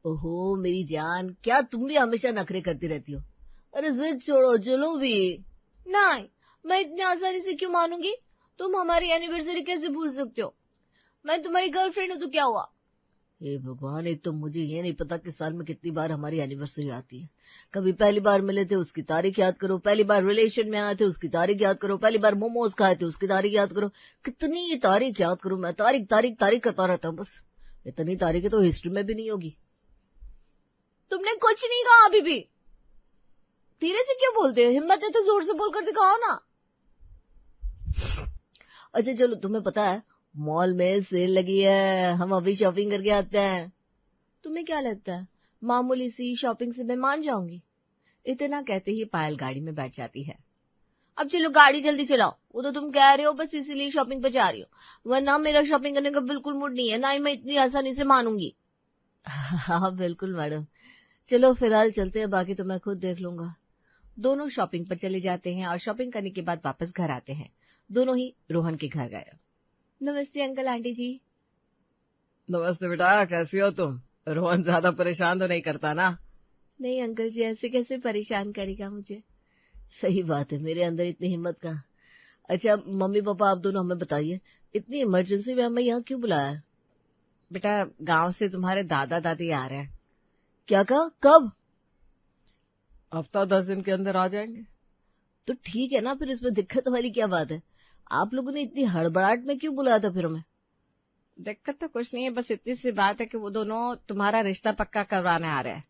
ओहो मेरी जान, क्या तुम भी हमेशा नखरे करती रहती हो। अरे जिद छोड़ो, चलो भी। नहीं, मैं इतनी आसानी से क्यों मानूंगी? तुम हमारी एनिवर्सरी कैसे भूल सकते हो? मैं तुम्हारी गर्लफ्रेंड हूं तो क्या हुआ? हे भगवान, एक तो मुझे ये नहीं पता कि साल में कितनी बार हमारी एनिवर्सरी आती है। कभी पहली बार मिले थे उसकी तारीख याद करो, पहली बार रिलेशन में आए थे उसकी तारीख याद करो, पहली बार मोमोज खाए थे उसकी तारीख याद करो। कितनी तारीख याद करूं मैं? तारीख तारीख तारीख करता रहता हूं बस। इतनी तारीखें तो हिस्ट्री में भी नहीं होगी। तुमने कुछ नहीं कहा अभी भी। धीरे से क्यों बोलते हो? हिम्मत है तो जोर से बोल कर दिखाओ ना। अच्छा चलो, तुम्हें पता है मॉल में सेल लगी है, हम अभी शॉपिंग करके आते हैं। तुम्हें क्या लगता है मामूली सी शॉपिंग से मैं मान जाऊंगी? इतना कहते ही पायल गाड़ी में बैठ जाती है। अब चलो गाड़ी जल्दी चलाओ। वो तो तुम कह रहे हो बस इसीलिए शॉपिंग पे जा रही हो, वरना मेरा शॉपिंग करने का बिल्कुल मूड नहीं है, ना ही मैं इतनी आसानी से मानूंगी। हाँ बिल्कुल मैडम, चलो फिलहाल चलते हैं, बाकी तो मैं खुद देख लूंगा। दोनों शॉपिंग पर चले जाते हैं और शॉपिंग करने के बाद वापस घर आते हैं। दोनों ही रोहन के घर गए। नमस्ते अंकल आंटी जी। नमस्ते बेटा, कैसी हो तुम? रोहन ज्यादा परेशान तो नहीं करता ना? नहीं अंकल जी, ऐसे कैसे परेशान करेगा मुझे। सही बात है, मेरे अंदर इतनी हिम्मत कहाँ। अच्छा मम्मी पापा आप दोनों हमें बताइए, इतनी इमरजेंसी में हमें यहाँ क्यों बुलाया है? बेटा गांव से तुम्हारे दादा दादी आ रहे हैं। क्या कहा? कब? हफ्ता 10 दिन के अंदर आ जाएंगे। तो ठीक है ना, फिर इसमें दिक्कत वाली क्या बात है? आप लोगों ने इतनी हड़बड़ाहट में क्यों बुलाया था फिर हमें? दिक्कत तो कुछ नहीं है, बस इतनी सी बात है कि वो दोनों तुम्हारा रिश्ता पक्का करवाने आ रहे हैं।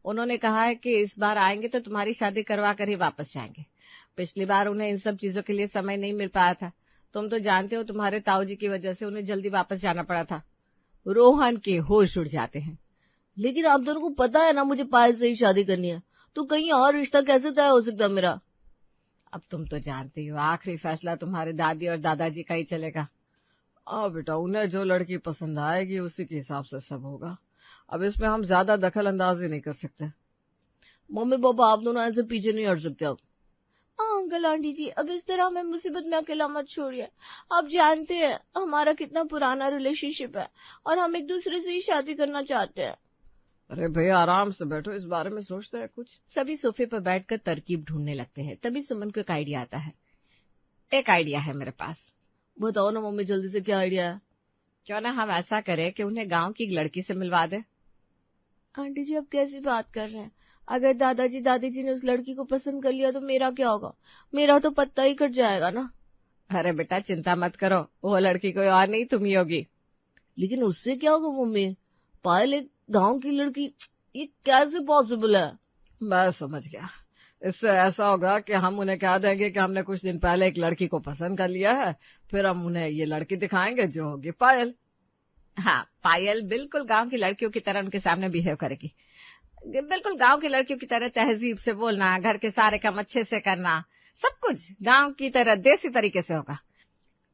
उन्होंने कहा है कि इस बार आएंगे तो तुम्हारी शादी करवा कर ही वापस जाएंगे। पिछली बार उन्हें इन सब चीजों के लिए समय नहीं मिल पाया था। तुम तो जानते हो तुम्हारे ताऊजी की वजह से उन्हें जल्दी वापस जाना पड़ा था। रोहन के होश उड़ जाते हैं। लेकिन आप दोनों को पता है ना मुझे पायल से ही शादी करनी है, तो कहीं और रिश्ता कैसे तय हो सकता मेरा? अब तुम तो जानते हो आखिरी फैसला तुम्हारे दादी और दादाजी का ही चलेगा। बेटा, उन्हें जो लड़की पसंद आएगी उसी के हिसाब से सब होगा। अब इसमें हम ज्यादा दखल अंदाजी नहीं कर सकते। मम्मी पापा आप दोनों ऐसे पीछे नहीं हट सकते अब। अंकल आंटी जी, अब इस तरह हमें मुसीबत में अकेला मत छोड़िए। आप जानते हैं हमारा कितना पुराना रिलेशनशिप है और हम एक दूसरे से ही शादी करना चाहते हैं। अरे भैया आराम से बैठो, इस बारे में सोचते हैं कुछ। सभी सोफे पर बैठकर तरकीब ढूंढने लगते हैं। तभी सुमन को एक आइडिया आता है। एक आइडिया है मेरे पास। बताओ ना मम्मी, जल्दी से, क्या आइडिया है? क्यों ना हम ऐसा करें कि उन्हें गांव की एक लड़की से मिलवा दे। आंटी जी, आप कैसी बात कर रहे हैं? अगर दादाजी दादी जी ने उस लड़की को पसंद कर लिया तो मेरा क्या होगा? मेरा तो पत्ता ही कट जाएगा ना। अरे बेटा चिंता मत करो, वो लड़की कोई और नहीं तुम ही होगी। लेकिन उससे क्या होगा मम्मी? पायल एक गांव की लड़की, ये कैसे पॉसिबल है? मैं समझ गया। इससे ऐसा होगा कि हम उन्हें कह देंगे कि हमने कुछ दिन पहले एक लड़की को पसंद कर लिया है, फिर हम उन्हें ये लड़की दिखाएंगे जो होगी पायल। हाँ, पायल बिल्कुल गांव की लड़कियों की तरह उनके सामने बिहेव करेगी। बिल्कुल गांव की लड़कियों की तरह तहजीब से बोलना, घर के सारे काम अच्छे से करना, सब कुछ गांव की तरह देसी तरीके से होगा।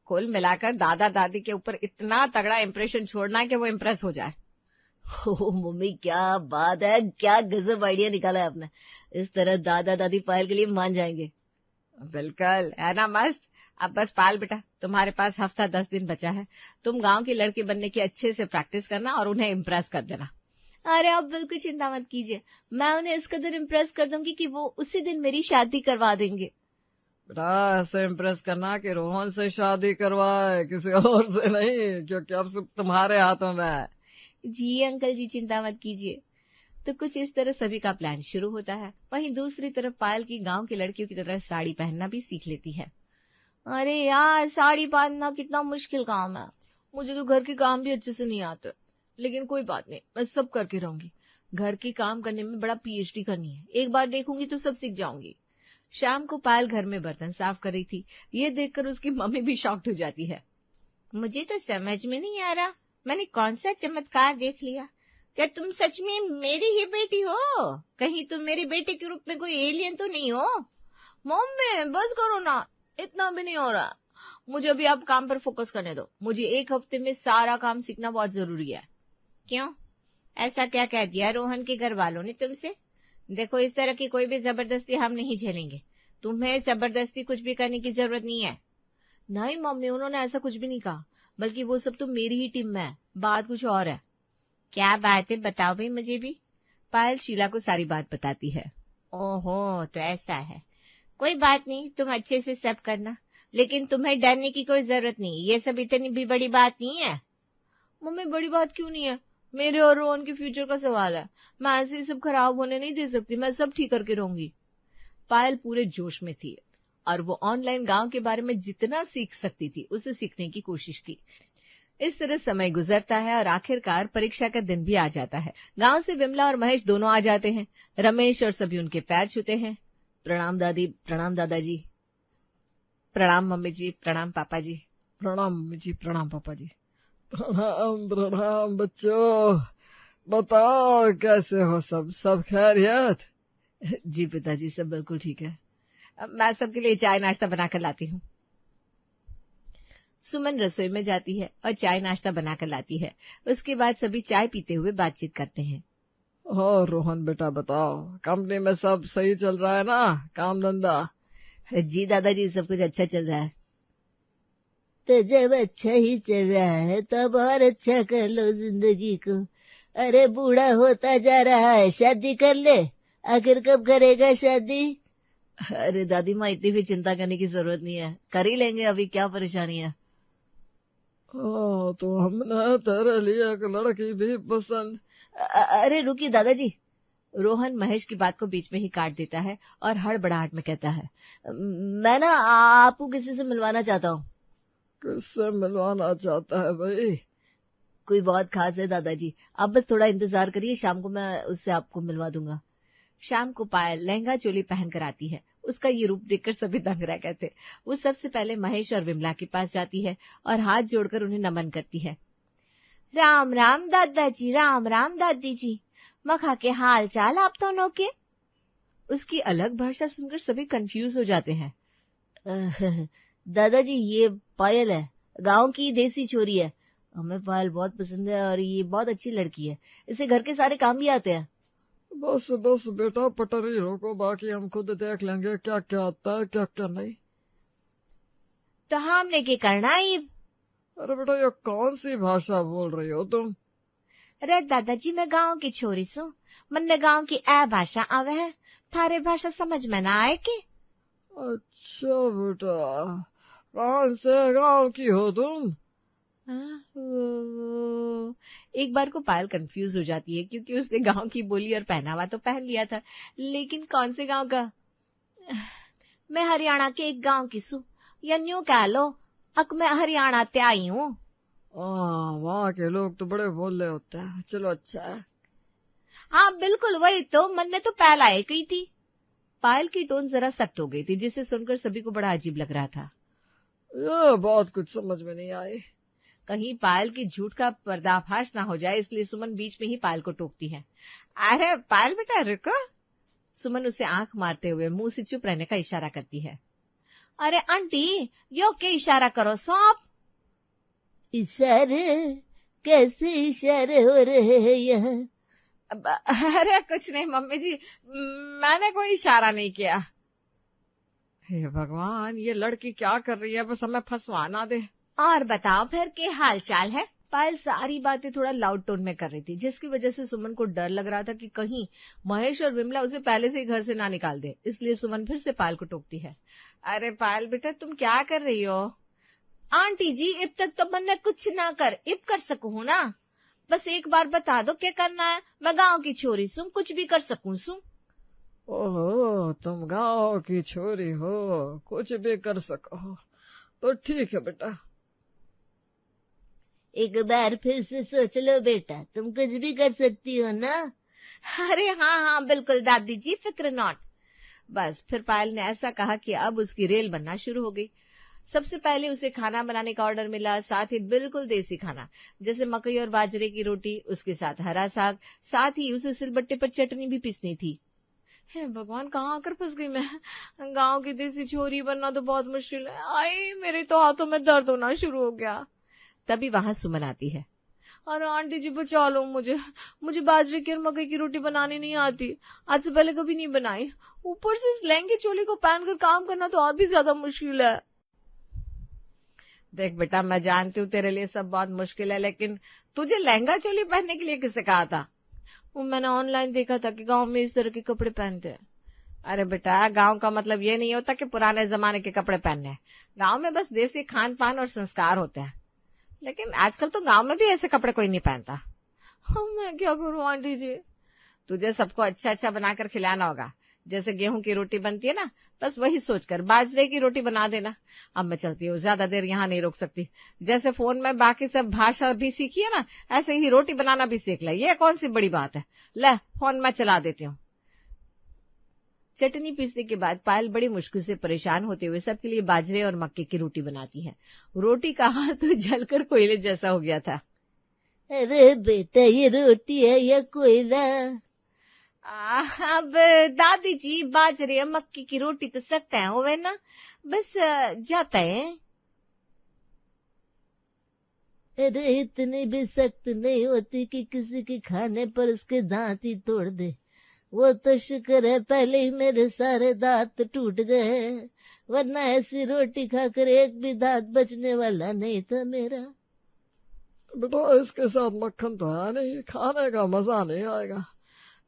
कुल मिलाकर दादा दादी के ऊपर इतना तगड़ा इंप्रेशन छोड़ना है कि वो इम्प्रेस हो जाए। ओ मम्मी क्या बात है, क्या गजब आइडिया निकाला है आपने। इस तरह दादा दादी पायल के लिए मान जाएंगे। बिल्कुल, है ना मस्त। अब बस पायल बेटा, तुम्हारे पास हफ्ता 10 दिन बचा है। तुम गांव की लड़की बनने की अच्छे से प्रैक्टिस करना और उन्हें इम्प्रेस कर देना। अरे आप बिल्कुल चिंता मत कीजिए, मैं उन्हें इस कदर इम्प्रेस कर दूंगी कि वो उसी दिन मेरी शादी करवा देंगे। बेटा ऐसे इम्प्रेस करना कि रोहन से शादी करवाए, किसी और से नहीं, क्योंकि अब सब तुम्हारे हाथों में है। जी अंकल जी, चिंता मत कीजिए। तो कुछ इस तरह सभी का प्लान शुरू होता है। वहीं दूसरी तरफ पायल की गांव की लड़कियों की तरह साड़ी पहनना भी सीख लेती है। अरे यार, साड़ी पहनना कितना मुश्किल काम है। मुझे तो घर के काम भी अच्छे से नहीं आते, लेकिन कोई बात नहीं, मैं सब करके रहूंगी। घर के काम करने में बड़ा पीएचडी करनी है, एक बार देखूंगी तो सब सीख जाऊंगी। शाम को पायल घर में बर्तन साफ कर रही थी। ये देखकर उसकी मम्मी भी शॉक्ड हो जाती है। मुझे तो समझ में नहीं आ रहा, मैंने कौन सा चमत्कार देख लिया? क्या तुम सच में मेरी ही बेटी हो? कहीं तुम मेरे बेटे के रूप में कोई एलियन तो नहीं हो? मम्मी बस करो ना, इतना भी नहीं हो रहा। मुझे अभी आप काम पर फोकस करने दो। मुझे एक हफ्ते में सारा काम सीखना बहुत जरूरी है। क्यों, ऐसा क्या कह दिया रोहन के घर वालों ने तुमसे? देखो, इस तरह की कोई भी जबरदस्ती हम नहीं झेलेंगे। तुम्हें जबरदस्ती कुछ भी करने की जरूरत नहीं है। नहीं मम्मी, उन्होंने ऐसा कुछ भी नहीं कहा, बल्कि वो सब तो मेरी ही टीम में है, बात कुछ और है। क्या बात है, बताओ भाई मुझे भी। पायल शीला को सारी बात बताती है। ओहो, तो ऐसा है। कोई बात नहीं, तुम अच्छे से सब करना, लेकिन तुम्हें डरने की कोई जरूरत नहीं, ये सब इतनी भी बड़ी बात नहीं है। मम्मी बड़ी बात क्यों नहीं है? मेरे और रोहन के फ्यूचर का सवाल है, मैं ऐसे ही सब खराब होने नहीं दे सकती, मैं सब ठीक करके रहूंगी। पायल पूरे जोश में थी और वो ऑनलाइन गांव के बारे में जितना सीख सकती थी उसे सीखने की कोशिश की। इस तरह समय गुजरता है और आखिरकार परीक्षा का दिन भी आ जाता है। गांव से विमला और महेश दोनों आ जाते हैं। रमेश और सभी उनके पैर छूते हैं। प्रणाम दादी, प्रणाम दादाजी, प्रणाम मम्मी जी, प्रणाम पापा जी। प्रणाम मम्मी जी, प्रणाम पापा जी। प्रणाम प्रणाम बच्चों, बताओ कैसे हो? सब खैरियत? जी पिताजी, सब बिल्कुल ठीक है। अब मैं सबके लिए चाय नाश्ता बनाकर लाती हूँ। सुमन रसोई में जाती है और चाय नाश्ता बनाकर लाती है। उसके बाद सभी चाय पीते हुए बातचीत करते हैं। और रोहन बेटा बताओ, कंपनी में सब सही चल रहा है ना, काम धंधा? जी दादाजी, सब कुछ अच्छा चल रहा है। तो जब अच्छा ही चल रहा है तब और अच्छा कर लो जिंदगी को। अरे बूढ़ा होता जा रहा है, शादी कर ले। आखिर कब करेगा शादी? अरे दादी माँ, इतनी भी चिंता करने की जरूरत नहीं है, कर ही लेंगे, अभी क्या परेशानी है। तो हमने तेरे लिए एक लड़की भी पसंद। अरे रुकिए दादाजी। रोहन महेश की बात को बीच में ही काट देता है और हड़बड़ाहट में कहता है, मैं ना आपको किसी से मिलवाना चाहता हूँ। किससे मिलवाना चाहता है भाई? कोई बहुत खास है दादाजी, आप बस थोड़ा इंतजार करिए, शाम को मैं उससे आपको मिलवा दूंगा। शाम को पायल लहंगा चोली पहन कर आती है। उसका ये रूप देखकर सभी दंग रह गए थे। वो सबसे पहले महेश और विमला के पास जाती है और हाथ जोड़कर उन्हें नमन करती है। राम राम दादाजी, राम राम दादी जी, मखा के हाल चाल आप दोनों के। उसकी अलग भाषा सुनकर सभी कंफ्यूज हो जाते हैं। दादाजी, ये पायल है, गांव की देसी छोरी है। हमें पायल बहुत पसंद है और ये बहुत अच्छी लड़की है, इसे घर के सारे काम भी आते हैं। बस बस बेटा, पटरी रोको, बाकी हम खुद देख लेंगे क्या क्या आता है क्या क्या नहीं। तो हमने क्या करना है? अरे बेटा, ये कौन सी भाषा बोल रही हो तुम? अरे दादाजी, मैं गांव की छोरी सू, मन्ने गांव की ए भाषा आवे है, थारे भाषा समझ में ना आए के? अच्छा बेटा, कौन से गांव की हो तुम? एक बार को पायल कंफ्यूज हो जाती है क्योंकि उसने गांव की बोली और पहनावा तो पहन लिया था, लेकिन कौन से गांव का? मैं हरियाणा के एक गांव की सू, या न्यू कह लो, अक मैं हरियाणा ते आई हूँ। वहाँ के लोग तो बड़े भोले होते हैं। चलो अच्छा है। हाँ बिल्कुल वही तो, मन ने तो पहला एक ही थी। पायल की टोन जरा सख्त हो गई थी, जिसे सुनकर सभी को बड़ा अजीब लग रहा था। ये बात कुछ समझ में नहीं आई। कहीं पायल की झूठ का पर्दाफाश ना हो जाए, इसलिए सुमन बीच में ही पायल को टोकती है। अरे पायल बेटा रुको। सुमन उसे आंख मारते हुए मुंह से चुप रहने का इशारा करती है। अरे आंटी, यो के इशारा करो सौंप। इशारे? कैसे इशारे हो रहे हैं यहाँ? अरे कुछ नहीं मम्मी जी, मैंने कोई इशारा नहीं किया। हे भगवान, ये लड़की क्या कर रही है, बस हमें फंसवा ना दे। और बताओ फिर के हाल चाल है? पायल सारी बातें थोड़ा लाउड टोन में कर रही थी, जिसकी वजह से सुमन को डर लग रहा था कि कहीं महेश और विमला उसे पहले से ही घर से ना निकाल दे। इसलिए सुमन फिर से पायल को टोकती है। अरे पायल बेटा, तुम क्या कर रही हो? आंटी जी, अब तक तो मैंने कुछ ना इब कर सकूं ना, बस एक बार बता दो क्या करना है, मैं गांव की छोरी सू, कुछ भी कर सकूं सू। ओहो, तुम गांव की छोरी हो, कुछ भी कर सको तो ठीक है बेटा। एक बार फिर से सोच लो बेटा, तुम कुछ भी कर सकती हो ना। अरे हाँ हाँ बिल्कुल दादी जी, फिक्र नॉट। बस फिर पायल ने ऐसा कहा कि अब उसकी रेल बनना शुरू हो गई। सबसे पहले उसे खाना बनाने का ऑर्डर मिला, साथ ही बिल्कुल देसी खाना, जैसे मकई और बाजरे की रोटी, उसके साथ हरा साग, साथ ही उसे सिलबट्टे पर चटनी भी पीसनी थी। हे भगवान, कहाँ आकर फंस गई मैं। गांव की देसी छोरी बनना तो बहुत मुश्किल है। आई, मेरे तो हाथों में दर्द होना शुरू हो गया। तभी वहां सुमन आती है। और आंटी जी बचा लो मुझे बाजरे की और मकई की रोटी बनानी नहीं आती, आज से पहले कभी नहीं बनाई, ऊपर से लहंगे चोली को पहनकर काम करना तो और भी ज्यादा मुश्किल है। देख बेटा, मैं जानती हूँ तेरे लिए सब बहुत मुश्किल है, लेकिन तुझे लहंगा चोली पहनने के लिए किसने कहा था? वो मैंने ऑनलाइन देखा था कि गांव में इस तरह के कपड़े पहनते हैं। अरे बेटा, गांव का मतलब ये नहीं होता कि पुराने जमाने के कपड़े पहनने हैं। गांव में बस देसी खान पान और संस्कार होते हैं, लेकिन आजकल तो गांव में भी ऐसे कपड़े कोई नहीं पहनता। मैं क्या करूं आंटी जी? तुझे सबको अच्छा अच्छा बनाकर खिलाना होगा। जैसे गेहूं की रोटी बनती है ना, बस वही सोचकर बाजरे की रोटी बना देना। अब मैं चलती हूँ, ज्यादा देर यहाँ नहीं रुक सकती। जैसे फोन में बाकी सब भाषा भी सीखी है ना, ऐसे ही रोटी बनाना भी सीख ले। ये कौन सी बड़ी बात है? ले, फोन में चला देती हूँ। चटनी पीसने के बाद पायल बड़ी मुश्किल से परेशान होते हुए सबके लिए बाजरे और मक्के की रोटी बनाती है। रोटी का हाथ तो जलकर कोयले जैसा हो गया था। अरे बेटा, ये रोटी है या कोयला? अब दादी जी, बाजरे और मक्के की रोटी तो सख्त है होवे ना, बस जाता है। अरे इतनी भी सख्त नहीं होती कि किसी के खाने पर उसके दांत ही तोड़ दे। वो तो शुक्र है पहले ही मेरे सारे दांत टूट गए, वरना ऐसी रोटी खाकर एक भी दांत बचने वाला नहीं था मेरा। बेटा, इसके साथ मक्खन तो है नहीं, खाने का मजा नहीं आएगा।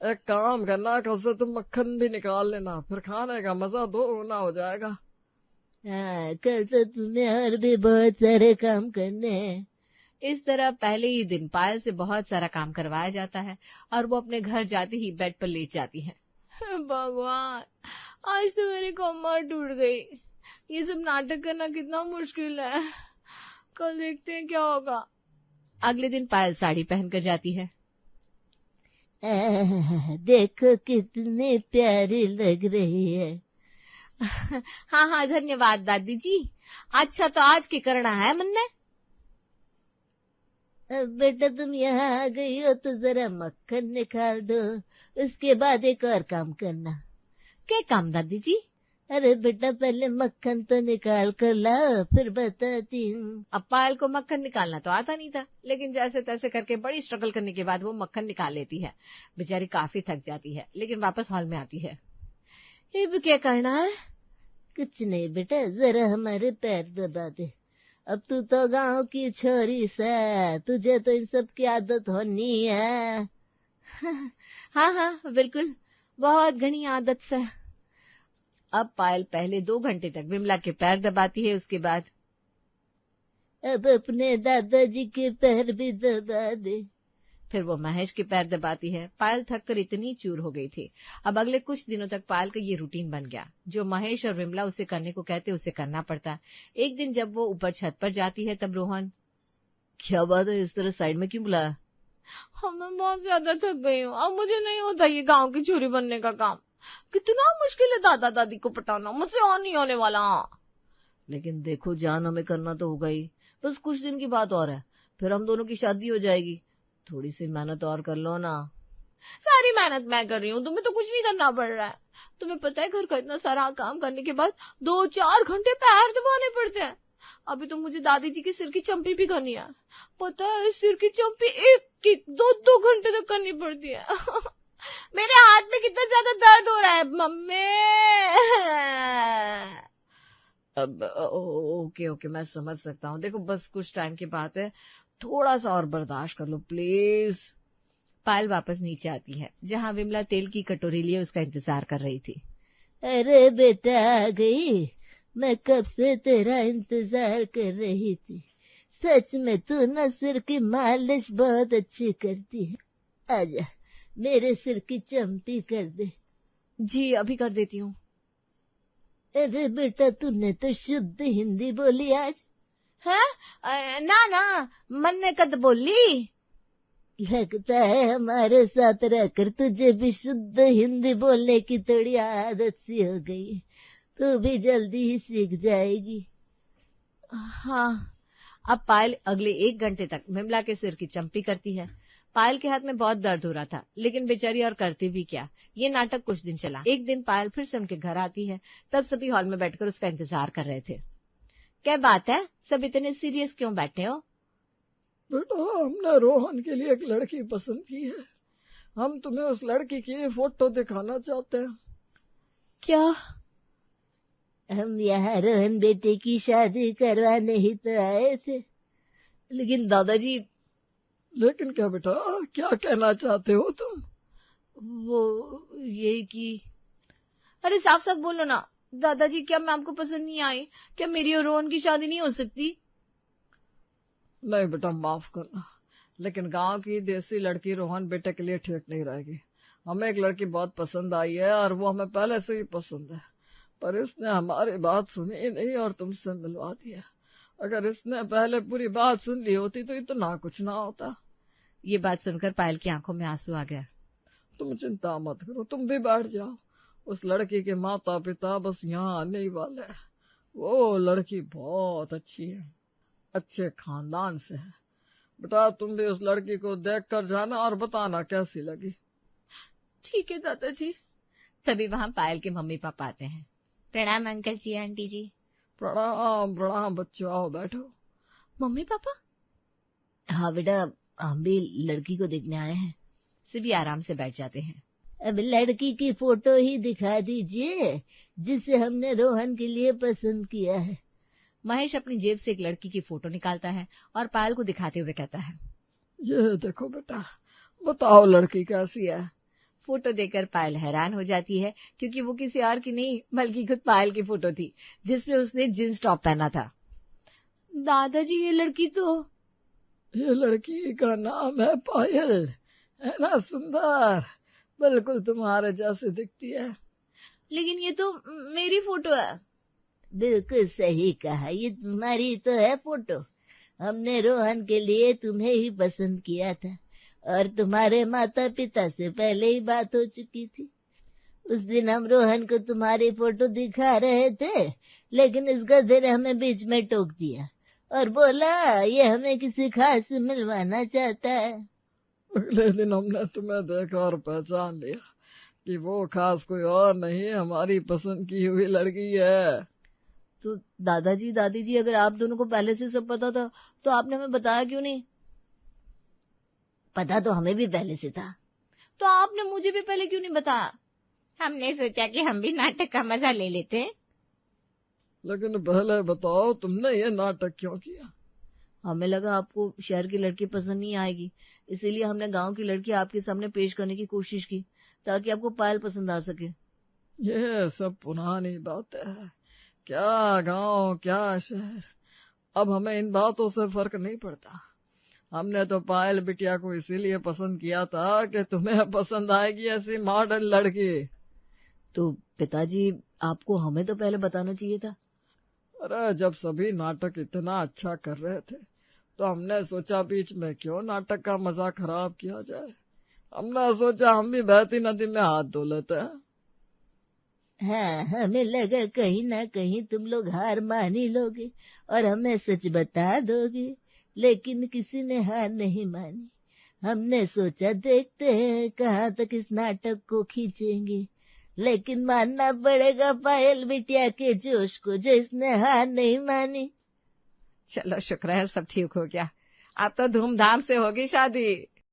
एक काम करना, कल से तुम मक्खन भी निकाल लेना, फिर खाने का मजा दो गुना हो जाएगा। हाँ, कल से तुम्हें और भी बहुत सारे काम करने हैं। इस तरह पहले ही दिन पायल से बहुत सारा काम करवाया जाता है और वो अपने घर जाते ही बेड पर लेट जाती है। भगवान, आज तो मेरी कमर टूट गई। ये सब नाटक करना कितना मुश्किल है। कल देखते हैं क्या होगा। अगले दिन पायल साड़ी पहनकर जाती है। देखो कितनी प्यारी लग रही है। हाँ हाँ, धन्यवाद दादी जी। अच्छा, तो आज क्या करना है मन ने? अब बेटा, तुम यहाँ आ गई हो तो जरा मक्खन निकाल दो, उसके बाद एक और काम करना। क्या काम दादी जी? अरे बेटा, पहले मक्खन तो निकाल कर लाओ, फिर बताती हूँ। अब पायल को मक्खन निकालना तो आता नहीं था, लेकिन जैसे तैसे करके बड़ी स्ट्रगल करने के बाद वो मक्खन निकाल लेती है। बेचारी काफी थक जाती है, लेकिन वापस हॉल में आती है। अब क्या करना है? कुछ नहीं बेटा, जरा हमारे पैर दबा दे। अब तू तो गांव की छोरी से, तुझे तो इन सब की आदत होनी है। हाँ हाँ बिल्कुल, बहुत घनी आदत से। अब पायल पहले 2 घंटे तक विमला के पैर दबाती है, उसके बाद अब अपने दादाजी के पैर भी दबा दे। फिर वो महेश के पैर दबाती है। पायल थक कर इतनी चूर हो गई थी। अब अगले कुछ दिनों तक पायल का ये रूटीन बन गया। जो महेश और विमला उसे करने को कहते उसे करना पड़ता। एक दिन जब वो ऊपर छत पर जाती है तब रोहन, क्या बात है, इस तरह साइड में क्यों बुलाया? मैं बहुत ज्यादा थक गई हूँ, अब मुझे नहीं होता ये गाँव की छोरी बनने का काम। कितना मुश्किल है दादा दादी को पटाना, मुझसे और नहीं होने वाला। लेकिन देखो जान, हमें करना तो होगा ही। बस कुछ दिन की बात और है, फिर हम दोनों की शादी हो जाएगी। थोड़ी सी मेहनत और कर लो ना। सारी मेहनत मैं कर रही हूँ, तुम्हें तो कुछ नहीं करना पड़ रहा है। तुम्हें पता है घर का इतना सारा काम करने के बाद 2-4 घंटे पैर दबाने पड़ते हैं। अभी तो मुझे दादी जी की सिर की चंपी भी करनी है। पता है, सिर की चंपी 1-2 घंटे तक करनी पड़ती है। मेरे हाथ में कितना ज्यादा दर्द हो रहा है मम्मी। अब ओके, मैं समझ सकता हूँ। देखो, बस कुछ टाइम की बात है, थोड़ा सा और बर्दाश्त कर लो प्लीज। पायल वापस नीचे आती है, जहाँ विमला तेल की कटोरी लिए उसका इंतजार कर रही थी। अरे बेटा, आ गई। मैं कब से तेरा इंतजार कर रही थी। सच में तू न सिर की मालिश बहुत अच्छी करती है। आजा, मेरे सिर की चंपी कर दे। जी अभी कर देती हूँ। अरे बेटा, तूने तो शुद्ध हिंदी बोली आज। है ना, मन ने कद बोली। लगता है हमारे साथ रहकर तुझे भी शुद्ध हिंदी बोलने की थोड़ी आदत सी हो गई। तू भी जल्दी ही सीख जाएगी। हाँ। अब पायल अगले 1 घंटे तक विमला के सिर की चंपी करती है। पायल के हाथ में बहुत दर्द हो रहा था, लेकिन बेचारी और करती भी क्या। ये नाटक कुछ दिन चला। एक दिन पायल फिर से उनके घर आती है, तब सभी हॉल में बैठकर उसका इंतजार कर रहे थे। क्या बात है, सब इतने सीरियस क्यों बैठे हो? बेटा, हमने रोहन के लिए एक लड़की पसंद की है। हम तुम्हें उस लड़की की फोटो दिखाना चाहते हैं। क्या? हम यहाँ रोहन बेटे की शादी करवाने ही तो आए थे। लेकिन दादाजी। लेकिन क्या बेटा, क्या कहना चाहते हो तुम? वो ये कि अरे साफ साफ बोलो ना दादाजी, क्या मैं आपको पसंद नहीं आई? क्या मेरी और रोहन की शादी नहीं हो सकती? नहीं बेटा, माफ करना, लेकिन गांव की देसी लड़की रोहन बेटे के लिए ठीक नहीं रहेगी। हमें एक लड़की बहुत पसंद आई है और वो हमें पहले से ही पसंद है, पर इसने हमारी बात सुनी नहीं और तुमसे मिलवा दिया। अगर इसने पहले पूरी बात सुन ली होती तो इतना कुछ ना होता। ये बात सुनकर पायल की आंखों में आंसू आ गया। तुम चिंता मत करो, तुम भी बैठ जाओ। उस लड़की के माता पिता बस यहाँ आने ही वाले हैं। वो लड़की बहुत अच्छी है, अच्छे खानदान से है। बेटा तुम भी उस लड़की को देख कर जाना और बताना कैसी लगी। ठीक है दादाजी। तभी वहां पायल के मम्मी पापा आते हैं। प्रणाम अंकल जी, आंटी जी। प्रणाम प्रणाम बच्चों, आओ बैठो। Mummy papa? हाँ बेटा, हम भी लड़की को देखने आए हैं। सभी आराम से बैठ जाते हैं। अब लड़की की फोटो ही दिखा दीजिए जिसे हमने रोहन के लिए पसंद किया है। महेश अपनी जेब से एक लड़की की फोटो निकालता है और पायल को दिखाते हुए कहता है, ये देखो बेटा, बताओ लड़की कैसी है। फोटो देखकर पायल हैरान हो जाती है, क्योंकि वो किसी और की नहीं बल्कि खुद पायल की फोटो थी, जिसमें उसने जींस टॉप पहना था। दादाजी, ये लड़की तो। ये लड़की का नाम है पायल, है ना सुंदर? बिल्कुल तुम्हारे जैसे दिखती है। लेकिन ये तो मेरी फोटो है। बिल्कुल सही कहा, ये तुम्हारी तो है फोटो। हमने रोहन के लिए तुम्हें ही पसंद किया था और तुम्हारे माता पिता से पहले ही बात हो चुकी थी। उस दिन हम रोहन को तुम्हारी फोटो दिखा रहे थे, लेकिन इस गधे ने हमें बीच में टोक दिया और बोला ये हमें किसी खास से मिलवाना चाहता है। अगले दिन हमने तुम्हें देखा और पहचान लिया कि वो खास कोई और नहीं, हमारी पसंद की हुई लड़की है। तो दादाजी दादी जी, अगर आप दोनों को पहले से सब पता था तो आपने हमें बताया क्यों नहीं? पता तो हमें भी पहले से था। तो आपने मुझे भी पहले क्यों नहीं बताया? हमने सोचा कि हम भी नाटक का मजा ले लेते हैं। लेकिन पहले बताओ, तुमने ये नाटक क्यों किया? हमें लगा आपको शहर की लड़की पसंद नहीं आएगी, इसीलिए हमने गांव की लड़की आपके सामने पेश करने की कोशिश की ताकि आपको पायल पसंद आ सके। ये सब पुरानी बातें हैं। क्या गांव, क्या शहर, अब हमें इन बातों से फर्क नहीं पड़ता। हमने तो पायल बिटिया को इसीलिए पसंद किया था कि तुम्हें पसंद आएगी ऐसी मॉडर्न लड़की। तो पिताजी, आपको हमें तो पहले बताना चाहिए था। अरे जब सभी नाटक इतना अच्छा कर रहे थे तो हमने सोचा बीच में क्यों नाटक का मजा खराब किया जाए। हमने सोचा हम भी बहती नदी में हाथ धो लेते हैं। हाँ, हमें लगा कहीं ना कहीं तुम लोग हार मान ही लोगे और हमें सच बता दोगे, लेकिन किसी ने हार नहीं मानी। हमने सोचा देखते हैं कहाँ तक इस नाटक को खींचेंगे, लेकिन मानना पड़ेगा पायल बिटिया के जोश को, जो इसने हार नहीं मानी। चलो शुक्र है सब ठीक हो गया। अब तो धूमधाम से होगी शादी।